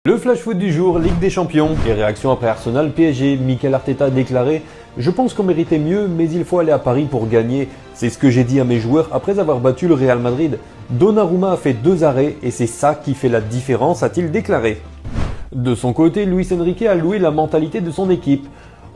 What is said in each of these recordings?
Le flash foot du jour, Ligue des Champions. Les réactions après Arsenal PSG. Mikel Arteta a déclaré « Je pense qu'on méritait mieux, mais il faut aller à Paris pour gagner. C'est ce que j'ai dit à mes joueurs après avoir battu le Real Madrid. Donnarumma a fait 2 arrêts et c'est ça qui fait la différence », a-t-il déclaré. De son côté, Luis Enrique a loué la mentalité de son équipe.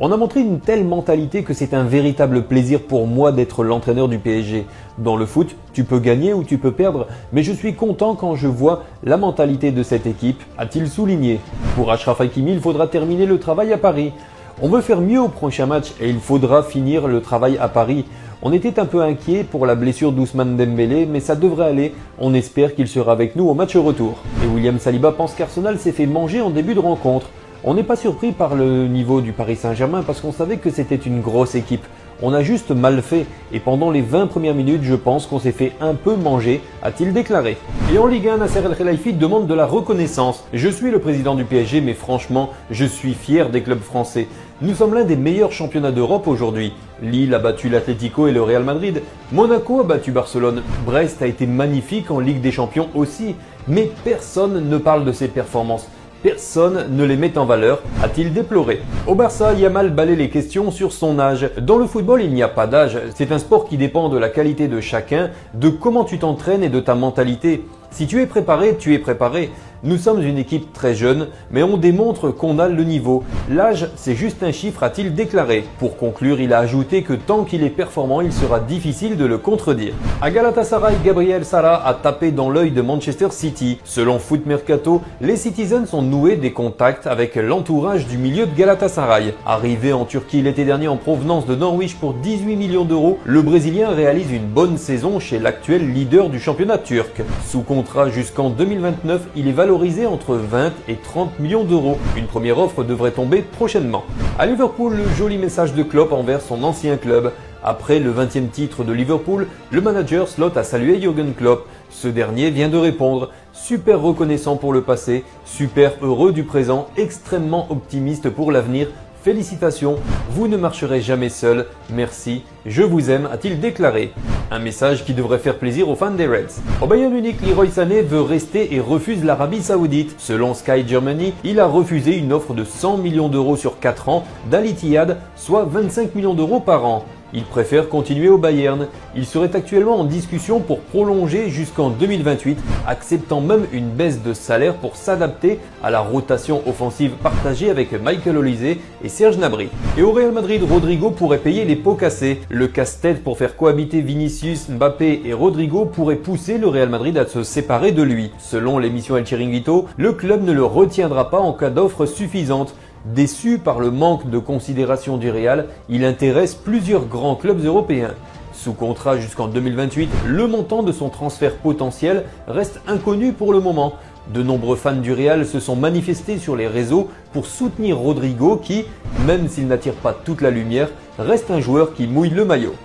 On a montré une telle mentalité que c'est un véritable plaisir pour moi d'être l'entraîneur du PSG. Dans le foot, tu peux gagner ou tu peux perdre, mais je suis content quand je vois la mentalité de cette équipe, a-t-il souligné. Pour Achraf Hakimi, il faudra terminer le travail à Paris. On veut faire mieux au prochain match et il faudra finir le travail à Paris. On était un peu inquiet pour la blessure d'Ousmane Dembélé, mais ça devrait aller. On espère qu'il sera avec nous au match retour. Et William Saliba pense qu'Arsenal s'est fait manger en début de rencontre. On n'est pas surpris par le niveau du Paris Saint-Germain parce qu'on savait que c'était une grosse équipe. On a juste mal fait et pendant les 20 premières minutes, je pense qu'on s'est fait un peu manger, a-t-il déclaré. Et en Ligue 1, Nasser El Khelaifi demande de la reconnaissance. Je suis le président du PSG, mais franchement, je suis fier des clubs français. Nous sommes l'un des meilleurs championnats d'Europe aujourd'hui. Lille a battu l'Atlético et le Real Madrid. Monaco a battu Barcelone. Brest a été magnifique en Ligue des Champions aussi. Mais personne ne parle de ses performances. Personne ne les met en valeur, a-t-il déploré. Au Barça, Yamal balaie les questions sur son âge. Dans le football, il n'y a pas d'âge. C'est un sport qui dépend de la qualité de chacun, de comment tu t'entraînes et de ta mentalité. Si tu es préparé, tu es préparé. Nous sommes une équipe très jeune, mais on démontre qu'on a le niveau. L'âge, c'est juste un chiffre, a-t-il déclaré. Pour conclure, il a ajouté que tant qu'il est performant, il sera difficile de le contredire. À Galatasaray, Gabriel Sara a tapé dans l'œil de Manchester City. Selon Foot Mercato, les Citizens ont noué des contacts avec l'entourage du milieu de Galatasaray. Arrivé en Turquie l'été dernier en provenance de Norwich pour 18 millions d'euros, le Brésilien réalise une bonne saison chez l'actuel leader du championnat turc. Sous contrat jusqu'en 2029, il est valorisé entre 20 et 30 millions d'euros. Une première offre devrait tomber prochainement. À Liverpool, le joli message de Klopp envers son ancien club. Après le 20e titre de Liverpool, le manager Slot a salué Jürgen Klopp. Ce dernier vient de répondre « Super reconnaissant pour le passé, super heureux du présent, extrêmement optimiste pour l'avenir. Félicitations, vous ne marcherez jamais seul, merci, je vous aime », a-t-il déclaré. Un message qui devrait faire plaisir aux fans des Reds. Au Bayern Munich, Leroy Sané veut rester et refuse l'Arabie Saoudite. Selon Sky Germany, il a refusé une offre de 100 millions d'euros sur 4 ans d'Al Ittihad, soit 25 millions d'euros par an. Il préfère continuer au Bayern. Il serait actuellement en discussion pour prolonger jusqu'en 2028, acceptant même une baisse de salaire pour s'adapter à la rotation offensive partagée avec Michael Olise et Serge Gnabry. Et au Real Madrid, Rodrigo pourrait payer les pots cassés. Le casse-tête pour faire cohabiter Vinicius, Mbappé et Rodrigo pourrait pousser le Real Madrid à se séparer de lui. Selon l'émission El Chiringuito, le club ne le retiendra pas en cas d'offre suffisante. Déçu par le manque de considération du Real, il intéresse plusieurs grands clubs européens. Sous contrat jusqu'en 2028, le montant de son transfert potentiel reste inconnu pour le moment. De nombreux fans du Real se sont manifestés sur les réseaux pour soutenir Rodrigo qui, même s'il n'attire pas toute la lumière, reste un joueur qui mouille le maillot.